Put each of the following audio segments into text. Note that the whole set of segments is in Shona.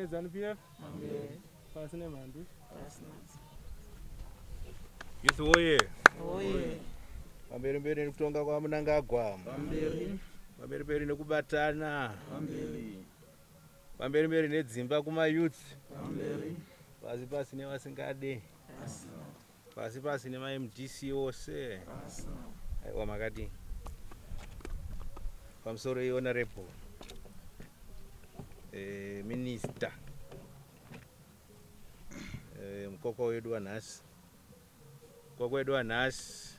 ZANU PF pasine mandu Youth woye. Oye. Pamberi kutonga kwa Mnangagwa. Pamberi nekubatana. Pamberi nedzimba kuma youth. Pasi nevasingade. Pasi nema MDC ose. Aiwa makati. Pamusoro honorable minister mukoko wedu wanhasi. Mukoko wedu wanhasi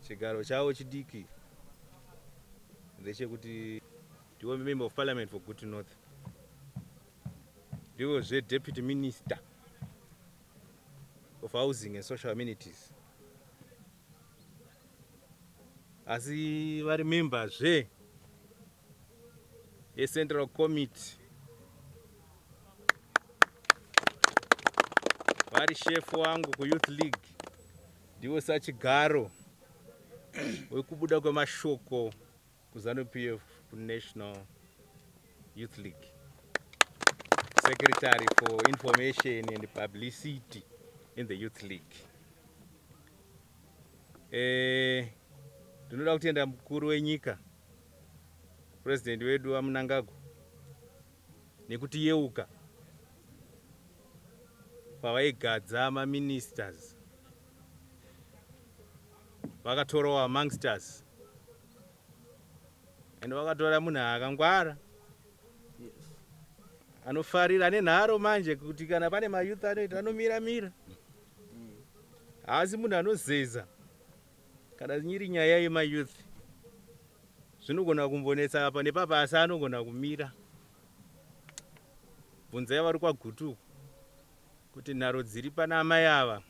chigaro chavo chidiki ndechekuti ndiwo member of parliament for Good North, ndiwozve deputy minister of housing and social amenities, asi vari members central committee, vari chef wangu ku youth league, ndiwo sachigaro wekubuda kwemashoko ku ZANU PF ku National Youth League, secretary for information and publicity in the youth league. Ndinoda kutenda mukuru wenyika president wedu waMnangagwa nekuti yeuka pavaigadza maministers vakatorawo amongst us, and vakatora munhu akangwara anofarira nenharo manje kuti kana pane mayouth anoita anomira asi munhu anozeza kana nyiri nyaya yemayouth zvinogona kumbonetsa apa nepapa, asi anogona kumira. Bvunzai vari kwaGutu kuti nharo dziri pana amai ava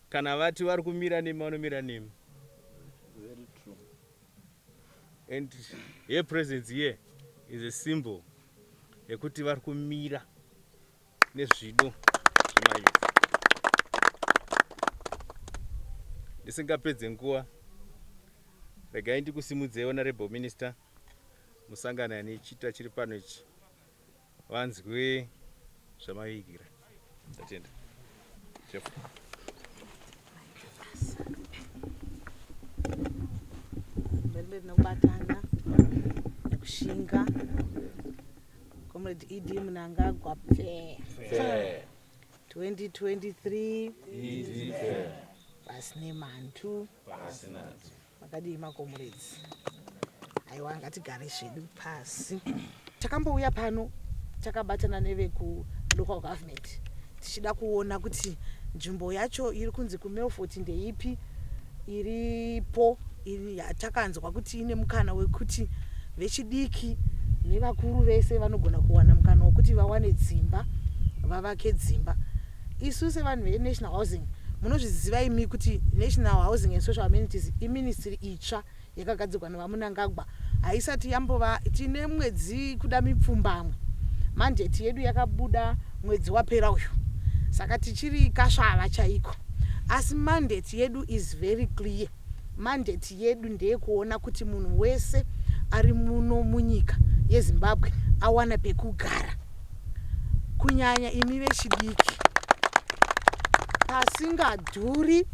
kana vati vari kumira nemi vanomira nemi. Very true. And her presence here is a symbol yekuti vari kumira nezvido zvemayouth. Ndisingapedze nguva, regai ndikusimudzei honorable minister musangana nechita chiri pano ichi vanzwe zvamavigira. Ndatenda. Chef. Mbele nokubatana nekushinga comrade ED Mnangagwa fair 2023 Easy fair. pasine mantu makadii macomrades. Aiwa ngatigare zvedu pasi. Takambouya pano takabatana neveku local government tichida kuona kuti nzvimbo yacho iri kunzi kuMelfort ndeipi iripo yatakanzwa kuti ine mukana wekuti vechidiki nevakuru vese vanogona kuwana mukana wekuti vawane dzimba, vavake dzimba. Isu sevanhu veNational Housing munozviziva imi kuti National Housing and Social Amenities iministry itsva yakagadzirwa navaMnangagwa haisati yambova, tine mwedzi kuda mipfumbamwe, mandate yedu yakabuda mwedzi wapera uyu, saka tichiri kasvava chaiko, asi mandate yedu is very clear. Mandate yedu ndeyekuona kuti munhu wese ari muno munyika yeZimbabwe awana pekugara, kunyanya imi vechidiki, pasingadhuri,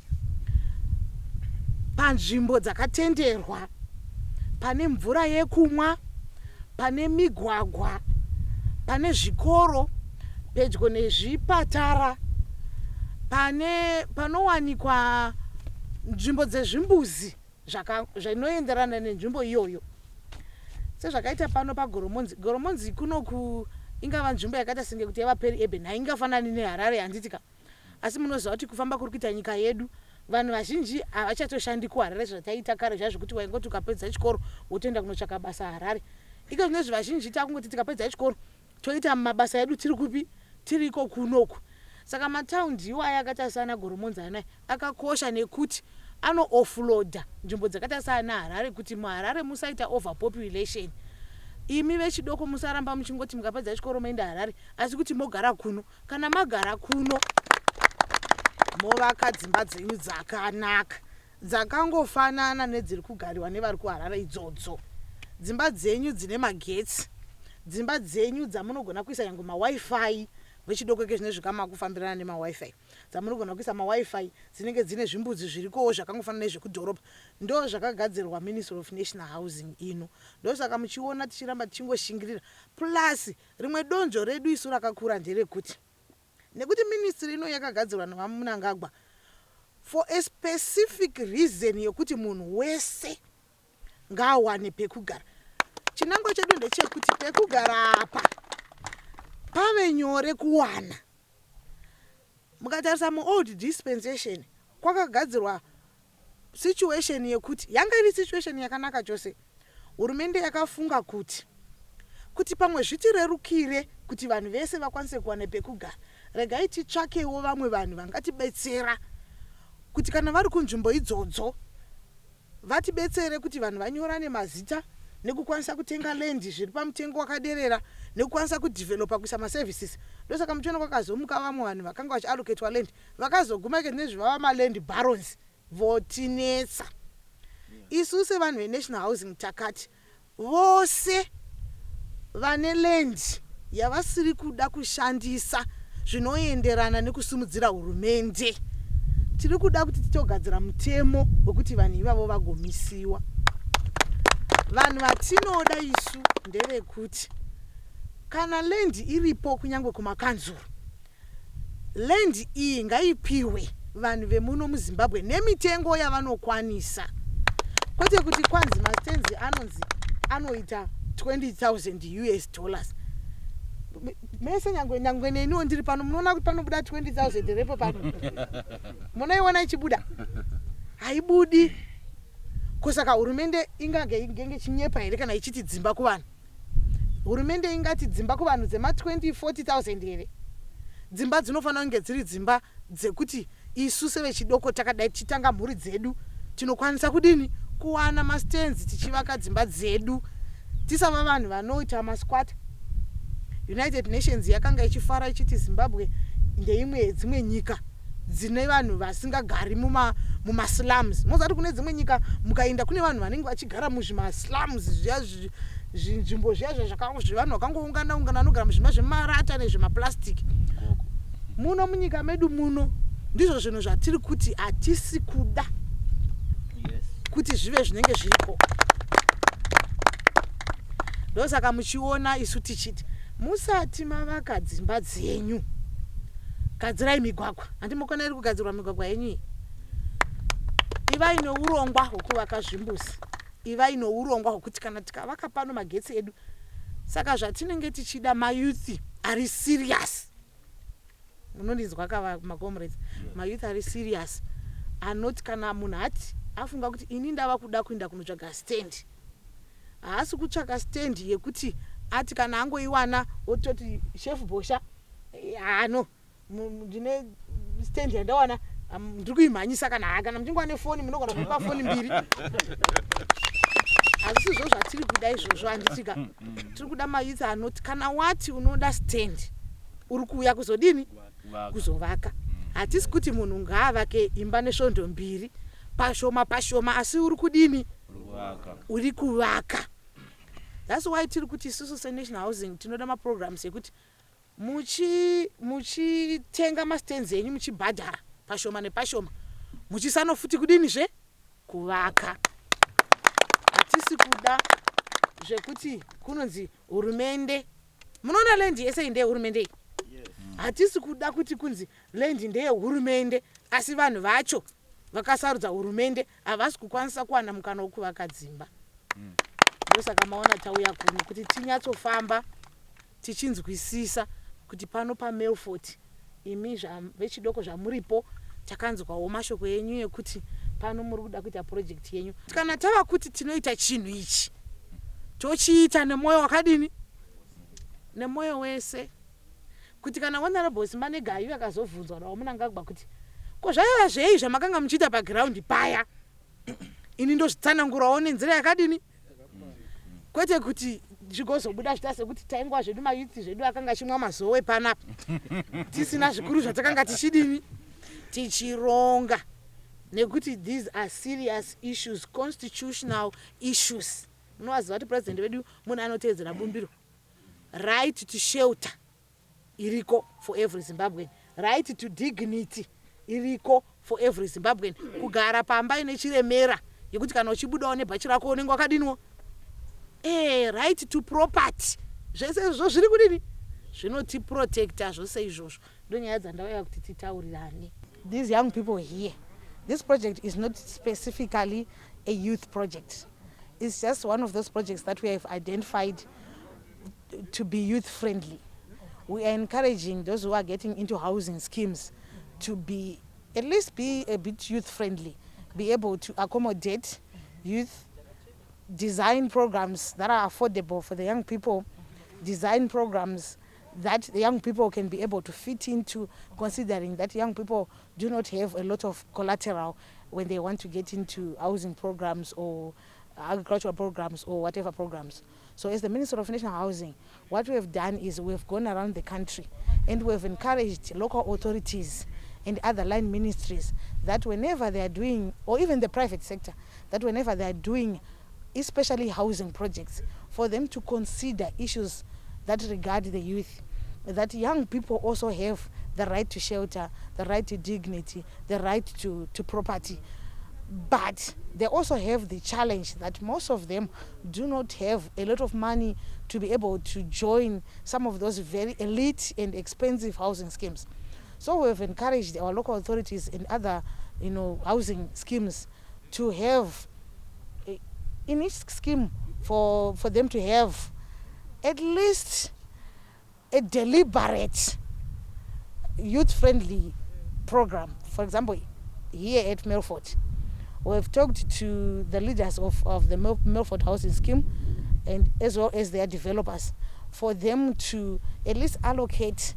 panzvimbo dzakatenderwa, pane mvura yekumwa, pane migwagwa, pane zvikoro, pedyo nezvipatara, panowanikwa nzvimbo dzezvimbuzi zvinoenderana nenzvimbo iyoyo. Sezvakaita pano paGoromonzi kunoku ingava nzvimbo yakaita senge kuti yavaperi urban, haingafanani neHarare handitika, asi munoziva kuti kufamba kuri kuita nyika yedu vanhu vazhinji havachatoshandi kuHarare zvataita kare zvazvo kuti waingoti ukapedza chikoro wotoenda kunotsvaka basa Harare. Iko zvinezvi vazhinji takungoti tikapedza chikoro toita mabasa edu tiri kupi, tiriko kunoku. Saka mataundi iwaya akaita sana Goromonzi anaya akakosha nekuti ano offloada nzvimbo dzakaita sana Harare kuti muHarare musaita overpopulation. Imi vechidoko musaramba muchingoti mukapedza chikoro moenda Harare, asi kuti mogara kuno. Kana magara kuno movaka dzimba dzenyu dzakanaka dzakangofanana nedziri kugariwa nevari kuharara idzodzo. Dzimba dzenyu dzine magetsi, dzimba dzenyu dzamunogona kuisa yangu mawifi vechidoko ke zvine zvikama kufambirana nemawifi, dzamunogona kuisa mawifi dzinenge dzine zvimbudzi zvirikowo zvakangofanana nezvekudhorobha, ndo zvakagadzirwa Ministry of National Housing ino. Ndosaka muchiona tichiramba tichingoshingirira. Plus rimwe donzvo redu isu rakakura nderekuti nekuti ministry ino yakagadzirwa naMunangagwa for a specific reason yokuti munhu wese ngawane pekugara. Chinango chedu ndechekuti pekugara apa pave nyore kuwana. Mukatarisa old dispensation kwakagadzirwa situation yekuti yanga iri situation yakanaka chose. Hurumende yakafunga kuti pamwe zvitirerukire kuti vanhu vese vakwanise kuwana pekugara, regai titsvakewo vamwe vanhu vangatibetsera kuti kana vari kunzvimbo idzodzo vatibetsere kuti vanhu vanyorane mazita nekukwanisa kutenga land zviri pamutengo wakaderera nekukwanisa kudevelopa kuisa maservices. Ndosaka muchiona kwakazomuka vamwe vanhu vakanga vachiallocatwa land vakazoguma nezvivava maland barons votinetsa. Isu sevanhu veNational Housing takati vose vane land yavasiri kuda kushandisa zvinoenderana nekusumudzira hurumende, tiri kuda kuti titogadzira mutemo wekuti vanhu ivavo vagomisiwa. Vanhu vatinoda isu ndevekuti kana land iripo kunyangwe kumakanzuru, land iyi ngaipiwe vanhu vemuno muZimbabwe nemitengo yavanokwanisa, kwete kuti kwanzi mastenzi anoita $20,000 mese nyangwe neniwo ndiri pano munoona kuti panobuda 20,000 repo pano munoiona ichibuda haibudi. Kusaka hurumende ingenge chinyepa here kana ichiti dzimba kuvanhu. Hurumende ingati dzimba kuvanhu dzema 20-40,000 here. Dzimba dzinofanira kunge dziri dzimba dzekuti isu sevechidoko takadai tichitanga mhuri dzedu tinokwanisa kudini kuwana mastenzi tichivaka dzimba dzedu, tisava vanhu vanoita masquat. United Nations yakanga ichifara ichiti Zimbabwe ndeimwe yedzimwe nyika dzine vanhu vasingagari mumaslums. Mozati kune dzimwe nyika mukaenda kune vanhu vanenge vachigara muzvimaslums nzvimbo zviya zvavanhu vakangoungana vanogara muzvima zvemarata nezvemaplastic. Muno munyika medu muno ndizvo zvinhu zvatiri kuti hatisi kuda kuti zvive zvinenge zviripo. Ndosaka muchiona isu tichiti musati mavaka dzimba dzenyu gadzirai migwagwa. Handimukona iri kugadzirwa migwagwa yenyu, ivai neurongwa hwekuvaka zvimbuzi, ivai neurongwa hwekuti kana tikavaka pano magetsi edu. Saka zvatinenge tichida mayouth ari serious, munondinzwa kava macomrades, mayouth ari serious anoti kana munhu ati afunga kuti ini ndava kuda kuenda kunotsvaga stand, haasi kutsvaga stand yekuti ati kana angoiwana ototi chef bosha ano ndine stand yandawana ndiri kuimhanyisa kana muchingwa nefoni munogona kupa foni mbiri. Hazisi zvo zvatiri kuda izvozvo. Handitika tiri kuda mayouth anoti kana wati unoda stand uri kuuya kuzodini kuzovaka. Hatisi kuti munhu ngaavake imba nesvondo mbiri pashoma asi uri kudini uri kuvaka. That's why tiri kuti isusu seNational Housing tinoda maprograms ekuti muchitenga mastenzi enyu muchibhadhara pashoma nepashoma muchisano futi kudini kuvaka. Hatisi kuda zvekuti kunonzi hurumende, munoona land yese ndeye hurumende. Hatisi kuda kuti kunzi land ndeye hurumende asi vanhu vacho vakasarudza hurumende havasi kukwanisa kuwana mukana wokuvaka dzimba. Ndosaka maona tauya kuno kuti tinyatsofamba tichinzwisisa kuti pano paMelfort imi vechidoko zvamuripo takanzwawo mashoko yenyu yekuti pano muri kuda kuita project yenyu. Kana tava kuti tinoita chinhu ichi tochiita nemwoyo wakadini, nemwoyo wese, kuti kana honorable Simanegai vakazobvunzwa naMunangagwa kuti ko zvaiva zvei zvamakanga muchiita paground paya, ini ndozvitsanangurawo nenzira yakadini, kwete kuti zvigozobuda zvita sekuti taingwa zvedu mayouth zvedu akanga chimwa mazowe panapa tisina zvikuru zvatakanga tichidini tichironga. nekuti these are serious issues, constitutional issues. Munowaziva kuti president wedu munhu anoteedzera bumbiro. Right to shelter iriko for every Zimbabwean. Right to dignity iriko for every Zimbabwean. Kugara pamba ine chiremera yekuti kana uchibudawo nebhachi rako unenge wakadiniwo. Right to property. Zvese izvo zviri kudini? Zvinoti protector zvose izvozvo. Ndonyaya dzandauya kuti titaurirane. These young people here, this project is not specifically a youth project. It's just one of those projects that we have identified to be youth friendly. We are encouraging those who are getting into housing schemes to be, at least be a bit youth friendly, be able to accommodate youth, design programs that are affordable for the young people, design programs that the young people can be able to fit into, considering that young people do not have a lot of collateral when they want to get into housing programs or agricultural programs or whatever programs. So as the Minister of National Housing, what we have done is we have gone around the country and we have encouraged local authorities and other line ministries that whenever they are doing, or even the private sector, that whenever they are doing especially housing projects, for them to consider issues that regard the youth, that young people also have the right to shelter, the right to dignity, the right to property. But they also have the challenge that most of them do not have a lot of money to be able to join some of those very elite and expensive housing schemes. So we have encouraged our local authorities and other, housing schemes to have in each scheme for them to have at least a deliberate youth-friendly program. For example, here at Melfort, we have talked to the leaders of the Melfort housing scheme and as well as their developers for them to at least allocate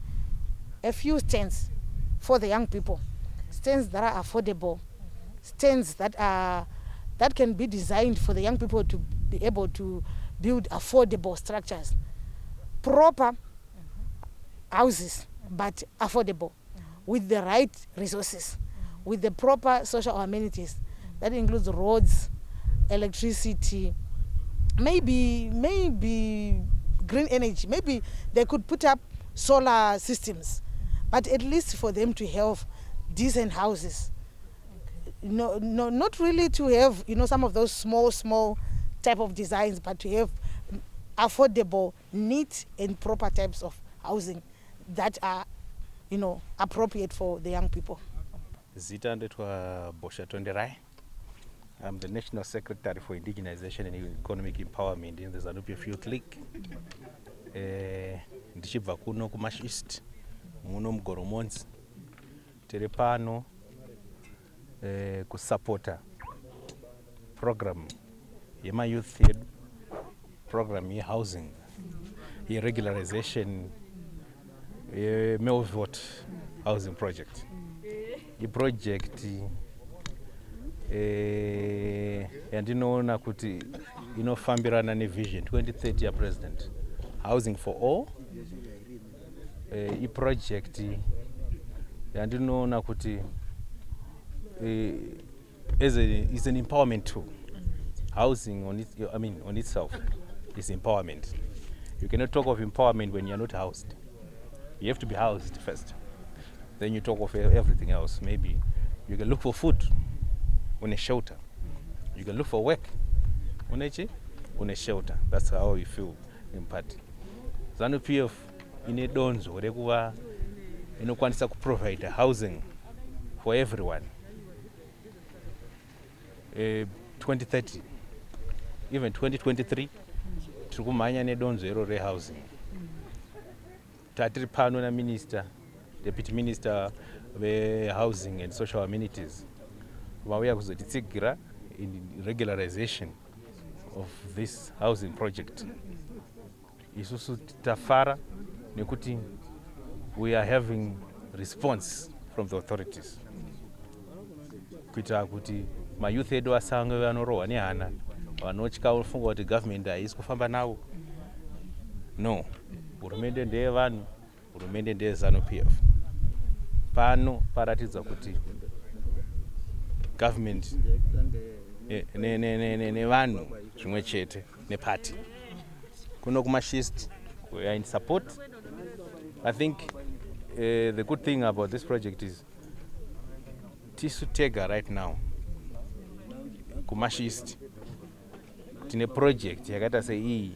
a few stands for the young people, stands that are affordable, stands that can be designed for the young people to be able to build affordable structures, proper houses, but affordable, with the right resources, with the proper social amenities. That includes roads, electricity, maybe green energy. Maybe they could put up solar systems, but at least for them to have decent houses. No, not really to have some of those small type of designs, but to have affordable, neat and proper types of housing that are appropriate for the young people. Zita ndetwa Bosha Tonderai. I'm the National Secretary for Indigenization and Economic Empowerment in the ZANU Youth League. Ndichibva kuno kuMash East, muno mugoromonzi. Tiri pano kusupporta program yema youth yedu, program ye housing, ye regularization, ye Melfort housing project. I project yandinoona kuti inofambirana nevision 2030 ya president, housing for all. I project yandinoona kuti is an empowerment tool. Housing on itself is empowerment. You cannot talk of empowerment when you're not housed. You have to be housed first. Then you talk of everything else. Maybe you can look for food on a shelter. You can look for work on a shelter. That's how you feel in part. ZANU PF ine donzo rekuva inokwanisa kuprovide housing for everyone. 2030, even 2023, tiri kumhanya nedonzo iro rehousing. Tatiri pano na minister, deputy minister housing and social amenities, vauya kuzotitsigira in regularization of this housing project. Isusu tafara nekuti we are having response from the authorities kuita kuti mayouth edu asange vanorohwa nehana, vanotya ufunga kuti government haisi kufamba navo. No, hurumende ndeye vanhu, hurumende ndeye ZANU PF. Pano paratidza kuti government nevanhu zvimwe chete neparty. Kuno kumashist, we are in support. I think the good thing about this project is tisu tega right now kumashist tine project yakaita sei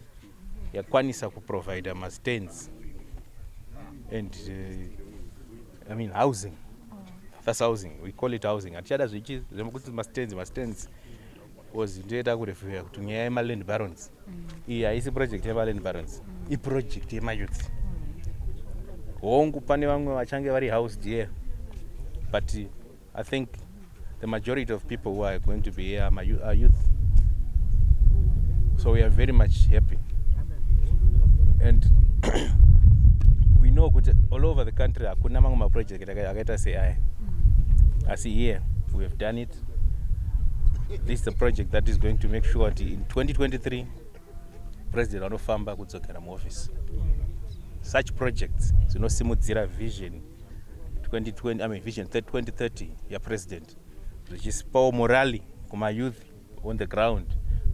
yakwanisa kuprovide ma-stands and I mean housing. That's housing. We call it housing. Atichada zvichi zvekuti ma-stands was ndoita kurefera kuti nyaya yema-land barons iyi haisi project yema-land barons, i-project yema-youth. Hongu pane vamwe vachange vari housed here, but I think the majority of people who are going to be here are youth. So we are very much happy. And we know that all over the country hakuna mamwe ma-project akaita sei. I see here, we have done it. This is a project that is going to make sure that in 2023, President anofamba kudzokera muoffice. Such projects dzinosimudzira vision 2020, I mean vision 2030 ya president, zvichisipawo morali kuma youth on the ground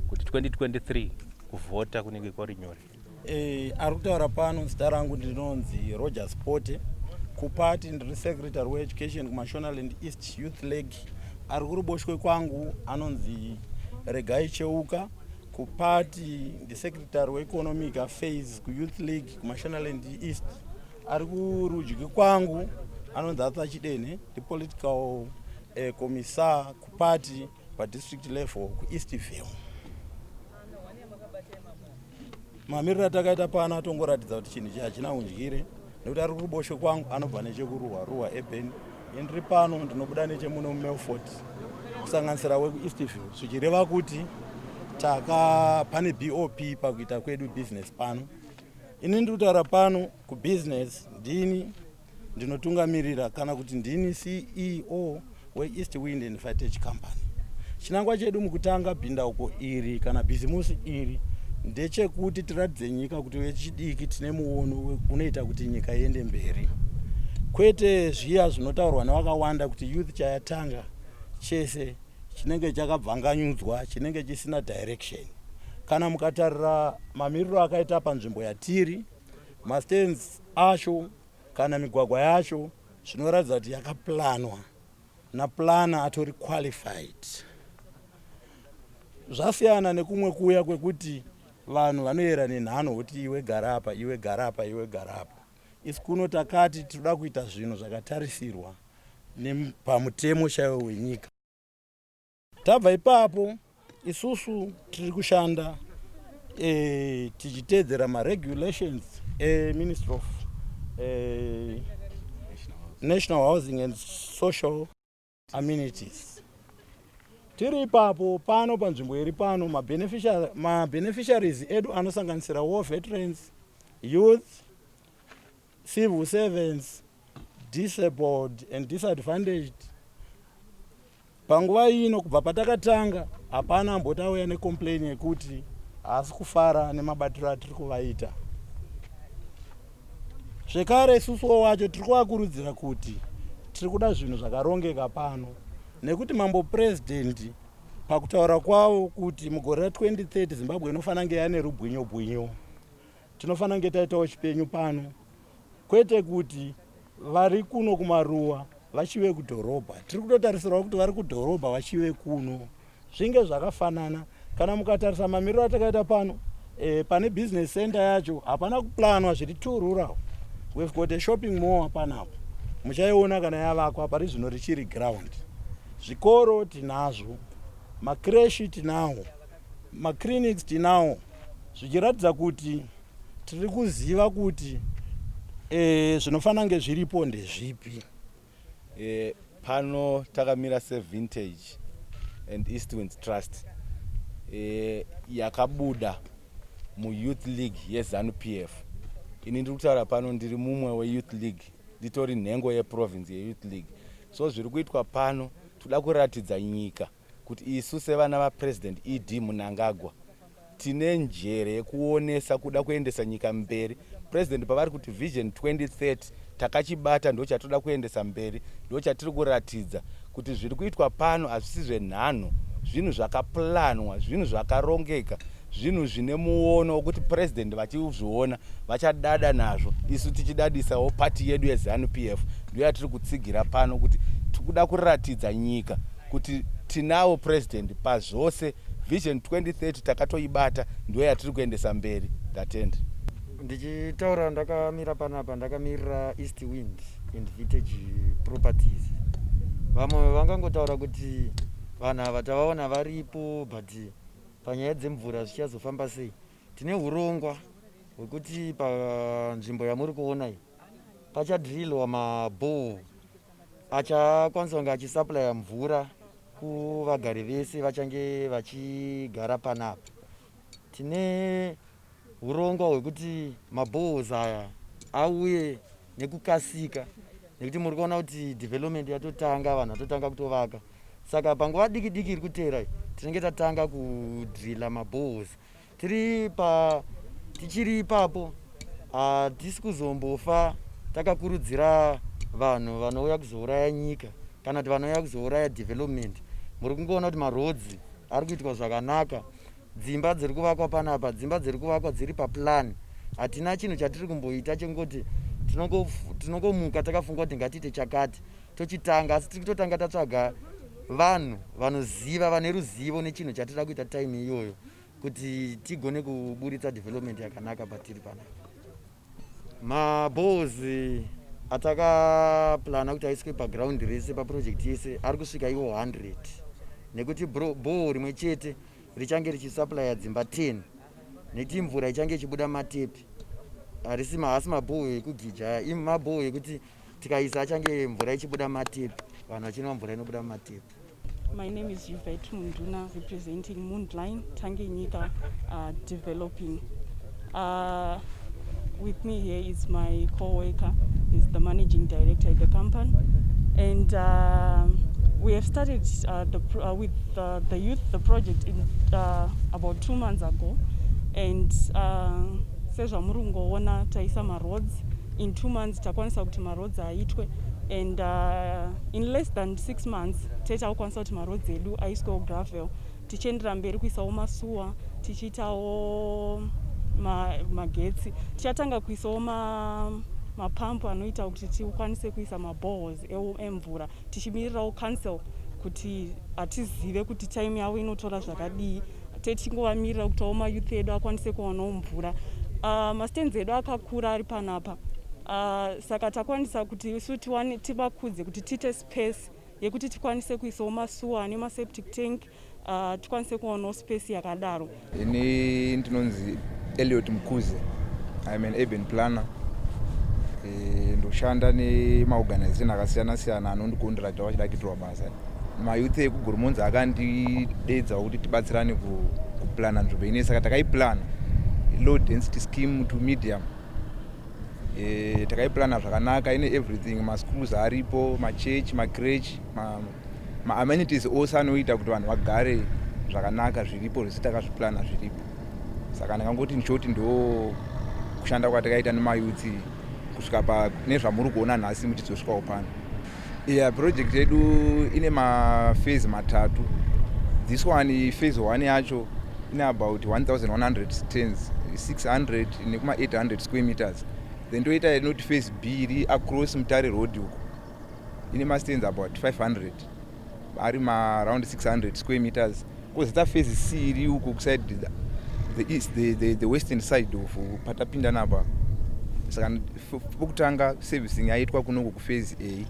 kuti 2023 kuvhota kunenge kwari nyore. Ari kutaura pano zita rangu ndinonzi Roger Sporte, kupati ndiri secretary weeducation kuMashonaland East Youth League. Ari kuruboshwe kwangu anonzi Regai Cheuka, kupati ndi secretary weeconomic affairs kuYouth League kuMashonaland East. Ari kurudyi kwangu anonzi Arthur Chidene, ndi political commissar kupati padistrict level kuEastville. Mamiriro atakaita pano atongoratidza kuti chinhu hachina undyire, nekuti ari kuruboshwe kwangu anobva nechekuruwa Eben. Ndiri pano ndinobuda nechemuno muMelfort kusanganisira wekuEastville, zvichireva kuti pane BOP pakuita kwedu business pano. Ini ndiri kutaura pano kubusiness ndini ndinotungamirira kana kuti ndini CEO weEast Wind and Voltage Company. Chinangwa chedu mukutanga bhindauko iri kana bhizimusi iri ndechekuti tiratidze nyika kuti wechidiki tine muono unoita kuti nyika iende mberi, kwete zviya zvinotaurwa nevakawanda kuti youth chayatanga chese chinenge chakabvanganyudzwa, chinenge chisina direction. Kana mukatarira mamiriro akaita panzvimbo yatiri, mastands acho kana migwagwa yacho zvinoratidza kuti yakaplanwa naplana atori qualified. Zvasiyana nekumwe kuya kwekuti vanhu vanoyera nenhano kuti iwe garapa, iwe garapa, iwe garapa. Isi kuno takati tinoda kuita zvinhu zvakatarisirwa pamutemo chaiwo wenyika. Tabva ipapo isusu tiri kushanda tichiteedzera ma-regulations Ministry of National Housing and Social Amenities. Tiri ipapo pano panzvimbo iri pano ma-beneficiaries edu anosanganisira war veterans, youth, civil servants, disabled and disadvantaged. Panguva ino kubva patakatanga hapana ambotauya necomplain yekuti haasi kufara nemabatiro atiri kuvaita. Zvekare isusuwo wacho tiri kuvakurudzira kuti tiri kuda zvinhu zvakarongeka pano, nekuti mambo president pakutaura kwavo kuti mugore ra2030 Zimbabwe inofanira kunge yane rubwinyo. Tinofanira kunge taitawo chipenyu pano, kwete kuti vari kuno kumaruwa vachive kudhorobha. Tiri kutotarisirawo kuti vari kudhorobha vachive kuno. Zvinge zvakafanana. Kana mukatarisa mamiriro atakaita pano, pane business center yacho hapana kuplanwa zviri too rural. We've got a shopping mall panapo. Muchaiona kana yavakwa pari zvino richiri ground. Zvikoro tinazvo, makreshi tinawo, maclinics tinawo, zvichiratidza kuti tiri kuziva kuti zvinofanira kunge zviripo ndezvipi. Pano takamira seVintage and East Wind Trust yakabuda muYouth League yeZANU PF. Ini ndiri kutaura pano ndiri mumwe weYouth League, nditori nhengo yeprovince yeYouth League. So zviri kuitwa pano toda kuratidza nyika kuti isu sevana vapresident ED Mnangagwa tine njere yekuonesa kuda kuendesa nyika mberi. President pavari kuti vision 2030 takachibata ndo chatoda kuendesa mberi, ndo chatiri kuratidza kuti zviri kuitwa pano hazvisi zvenhano, zvinhu zvakaplanwa, zvinhu zvakarongeka, zvinhu zvine muono wekuti president vachizviona vachadada nazvo. Isu tichidadisawo pati yedu yeZANU PF ndiyo yatiri kutsigira pano kuti tikuda kuratidza nyika kuti tinawo president pazvose. Vision 2030 takatoibata ndiyo yatiri kuendesa mberi. Ndatenda. Ndichitaura ndakamira panapa, ndakamirira East Wind and Vintage Properties. Vamwe vangangotaura kuti vanhu ava tavaona varipo, but panyaya dzemvura zvichazofamba sei. Tine urongwa hwekuti panzvimbo yamuri kuona iyi pachadhirilwa mabhoo achakwanisa kunge achisuplya mvura kuvagari vese vachange vachigara panapa. Tine urongwa hwekuti mabhoos aya auye nekukasika, nekuti muri kuona kuti development yatotanga, vanhu vatotanga kutovaka. Saka panguva diki diki iri kutera tinenge tatanga kudhirila mabhoos. Tichiri ipapo hatisi kuzombofa takakurudzira vanhu vanouya kuzouraya nyika kana kuti vanouya kuzouraya development. Muri kungoona kuti maroads ari kuitwa zvakanaka, dzimba dziri kuvakwa panapa, dzimba dziri kuvakwa dziri paplan. Hatina chinhu chatiri kumboita chengoti tinongomuka takafunga kuti ngatiite chakati tochitanga, asi tiri kutotanga tatsvaga vanhu vanoziva, vane ruzivo nechinhu chatira kuita time iyoyo kuti tigone kuburitsa development yakanaka patiri panapa. Mabhoos atakaplana kuti aiswe paground rese paproject yese ari kusvika iwo 100, nekuti bhoo rimwe chete richange richisuplya dzimba 10 nekuti mvura ichange ichibuda matepi. Harisi mabhoo ekugija, mabhoo ekuti tikaisa achange mvura ichibuda matepi, vanhu vachinwa mvura inobuda matepi. My name is Yvette Munduna, representing Moonline Tanganyika Developing. With me here is my co-worker, is the managing director at the company, and we have started with the youth the project in about 2 months ago, and sezvamuri kungoona taisa maroads in 2 months takwanisa kuti maroads aitwe, and in less than 6 months taakwanisa kuti maroads edu aiswewo gravel, tichiendera mberi kuisawo masuwa, tichiitawo magetsi, tichatanga kuisawo mapampu anoita kuti tikwanise kuisa maboreholes emvura, tichimirirawo council kuti atizive kuti time yavo inotora zvakadii, tichingovamirira kutawo mayouth edu akwanise kuwanawo mvura. Mastenzi edu akakura ari panapa, saka takwanisa kuti isu tivakudze kuti tiite space yekuti tikwanise kuisawo masuwa nemaseptic tank, tikwanise kuwanawo space yakadaro. Ini ndinonzi Elliot Mkuze. I am an urban planner. Ndoshanda nemaorganization akasiyana-siyana anondikondira vachidakitirwa basa. Mayouth ekugoromonza akandidedza kuti tibatsirane kuplana nzvimbo ine, saka takaiplana low density scheme to medium. Takaiplana zvakanaka, ine everything, maschools aripo, machurch, macreche, ma-amenities ose anoita kuti vanhu vagare zvakanaka zviripo, zvisi takazviplana zviripo. Saka ndakangoti nchoti ndo kushanda kwatakaita nemayouth kusvika nezvamuri kuona nhasi muchizosvikawo pano. Project yedu ine maphase matatu. This one, phase 1 yacho ine about 1100 stands, 600 nekuma 800 square meters. Then toita inoti phase B iri across Mutare Road uko ine mastands about 500 ari around 600 square meters. Kozita phase C iri uko kuside the east, the western side of patapinda napa. Saka pokutanga servicing yaitwa kunongo ku phase A,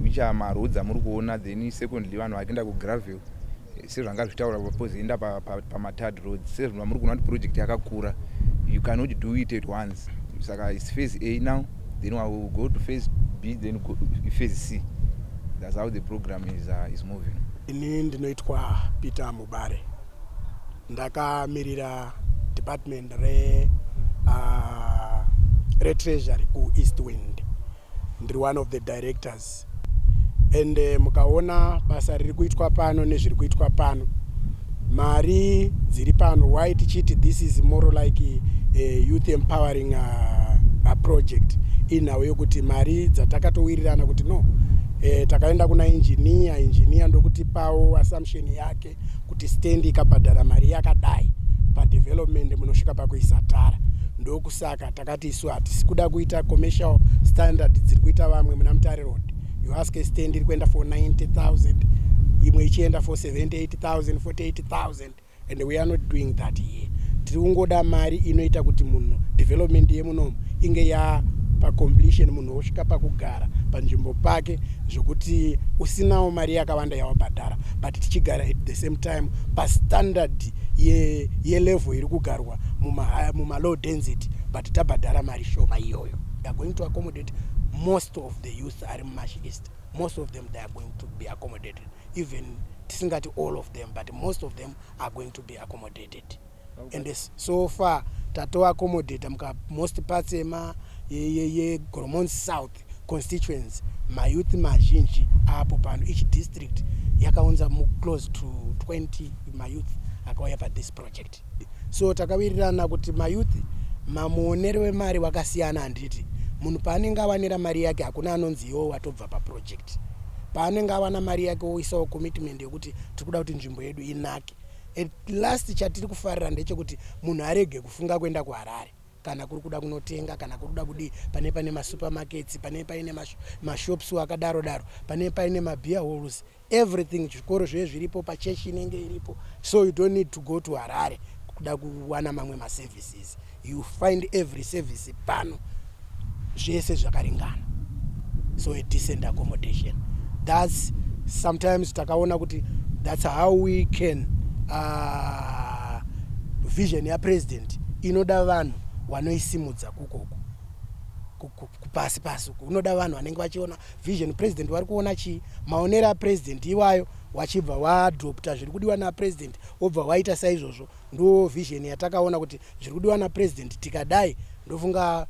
which are maroads amuri kuona, then secondly vanhu vakienda ku gravel sezvanga zvitaura papozoenda pamathird roads. Sezvo vamuri kuona kuti project yakakura, you cannot do it at once. Saka it's phase A now, then we will go to phase B, then go to phase C. That's how the program is moving. Ini ndinoitwa Peter Mubare, ndakamirira department re treasury ku East Wind, ndiri one of the directors, and mukaona basa riri kuitwa pano nezviri kuitwa pano, mari dziri pano, why tichiti this is more like a youth empowering project, inawo yokuti mari dzatakatowirirana kuti no, takaenda kuna engineer ndokutipawo assumption yake kuti stand ikabhadhara mari yakadai padevelopment munosvika pakuisa tara. Ndokusaka takati isu hatisi kuda kuita commercial standard dziri kuita vamwe muna Mutare Road. You ask a stand iri kuenda for 90,000, imwe ichienda for 78,000, 48,000, and we are not doing that here. Tiri kungoda mari inoita kuti munhu development yemunomu inge ya pacompletion, munhu osvika pakugara panzvimbo pake zvokuti usinawo mari yakawanda yawabhadhara, but tichigara at the same time pastandard yelevel iri kugarwa muma low density, but tabhadhara mari shoma iyoyo. We are going to accommodate most of the youth are in Marsh East. Most of them, they are going to be accommodated. Even tisingati all of them, but most of them are going to be accommodated. Okay. And this, so far tato accommodate most parts ye Goromont South constituents, my youth mazhinji apo pano, each district yakaunza close to 20 my youth akauya pa this project. So takawirirana kuti my youth mamuonero wemari wakasiyana. Handiti munhu paanenge awanira mari yake hakuna anonzi iwo watobva pa project. Paanenge awana mari yake oisawo commitment yekuti tikuda kuti nzvimbo yedu inake. At last chatiri kufarira ndechekuti munhu arege kufunga kuenda kuHarare kana kuri kuda kunotenga kana kuri kuda kudi pane masupermarkets, pane mashops akadaro daro, pane mabeer halls, everything, zvikoro zviripo, pachechi inenge iripo. So you don't need to go to Harare kuda kuwana mamwe services. You find every service pano, zvese zvakaringana. So a decent accommodation. That's sometimes takaona kuti that's how we can vision ya president inoda vanhu wanoisimudza kukoko kupasi pasi. Unoda vanhu vanenge vachiona vision president vari kuona chi maonera a president iwayo wachibva waadopta zviri kudiwa na president obva waita saizvozvo. Ndo vision yatakaona kuti zviri kudiwa na president tikadai ndofunga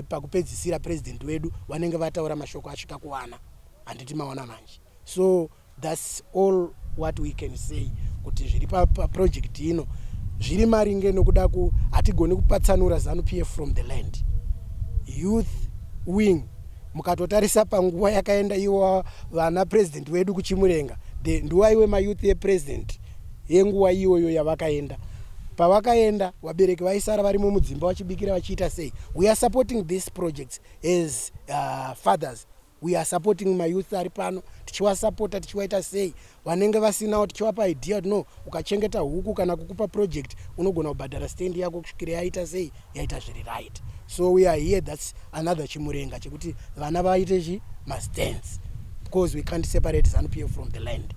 pakupedzisira president wedu vanenge vataura mashoko asvika kuwana handiti maona manje. So that's all what we can say kuti zviri pa project ino zviri maringe nokuda hatigoni kupatsanura ZANU PF from the land. Youth wing mukatotarisa panguva yakaenda iwa vana president wedu kuchimurenga nduwa iwe mayouth yepresident yenguva iyoyo yavakaenda. Pavakaenda vabereki vaisara vari mudzimba vachibikira vachiita sei. We are supporting these projects as fathers. We are supporting my youth ari pano, tichiwasapota tichiwaita sei. Vanenge vasinawo tichiwapa idea no, ukachengeta huku kana kukupa project unogona kubhadhara stand yako kusvikira yaita sei, yaita zviri right. So we are here, that's another chimurenga chekuti vana vaite chi stands, because we can't separate ZANU PF from the land.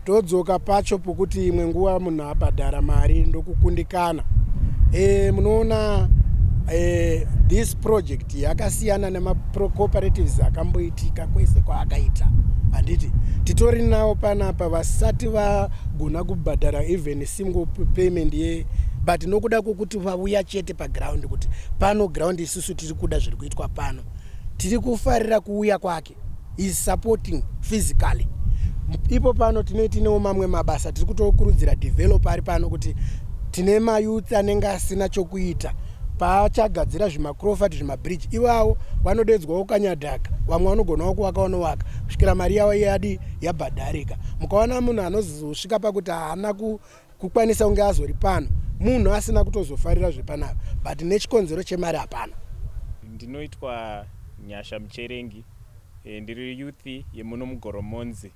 Todzoka pacho pokuti imwe nguva munhu abhadhara mari ndokukundikana. Munoona this project yakasiyana nema-cooperatives akamboitika kwese kwaakaita. Handiti titori nawo panapa vasati vagona kubhadhara even single payment but nokuda kwokuti vauya chete paground kuti pano ground isusu tiri kuda zviri kuitwa pano, tiri kufarira kuuya kwake, is supporting physically. Ipo pano tinewo mamwe mabasa tiri kutokurudzira developer ari pano kuti tine mayouth anenge asina chokuita. Paachagadzira zvimakrofati zvimabridge iwawo vanodedzwawo kanyadhaka, vamwe vanogonawo kuvaka vanovaka kusvikira mari yavo yadi yabhadharika. Mukaona munhu anozosvika pakuti haana kukwanisa kunge azori pano, munhu asina kutozofarira zvepanapa, but nechikonzero chemari hapana. Ndinoitwa Nyasha Mucherengi, ndiri youth yemuno muGoromonzi.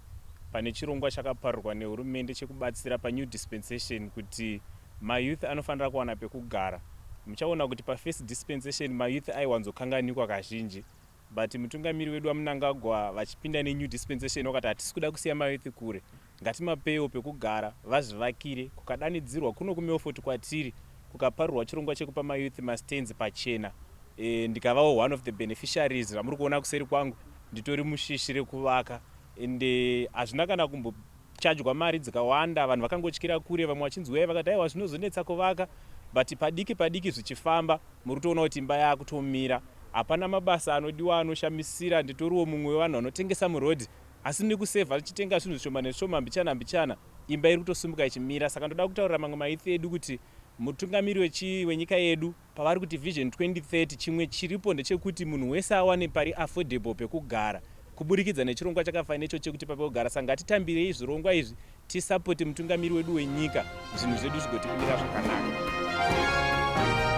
Pane chirongwa chakaparurwa nehurumende chekubatsira pa new dispensation kuti mayouth anofanira kuwana pekugara. Muchaona kuti pa first dispensation mayouth aiwanzokanganikwa kazhinji, but mutungamiri wedu waMnangagwa vachipinda nenew dispensation wakati hatisi kuda kusiya mayouth kure, ngatimapewo pekugara vazvivakire. Kukadanidzirwa kuno kuMelfort kwatiri kukaparurwa chirongwa chekupa mayouth mastands pachena. Ndikavawo one of the beneficiaries. Ramuri kuona kuseri kwangu nditori mushishi rekuvaka, ende hazvina kana kumbochajwa mari dzakawanda. Vanhu vakangotyira kure, vamwe vachinzwa vakati aiwa zvinozonetsa kuvaka, but padiki zvichifamba muri kutoona kuti imba yakutomira. Hapana mabasa anodiwa anoshamisira. Nditoriwo mumwe wevanhu vanotengesa murodhi, asi nekusevha tichitenga zvinhu zvishoma nezvishoma mbichana imba iri kutosumuka ichimira. Saka ndoda kutaurira mamwe mayouth edu kuti mutungamiri wenyika yedu pavari kuti vision 2030 chimwe chiripo ndechekuti munhu wese awane pari affordable pekugara, kuburikidza nechirongwa chakafanira necho chekuti papekugara saka ngatitambirei zvirongwa izvi tisapoti mutungamiri wedu wenyika zvinhu zvedu zvigotimira zvakanaka.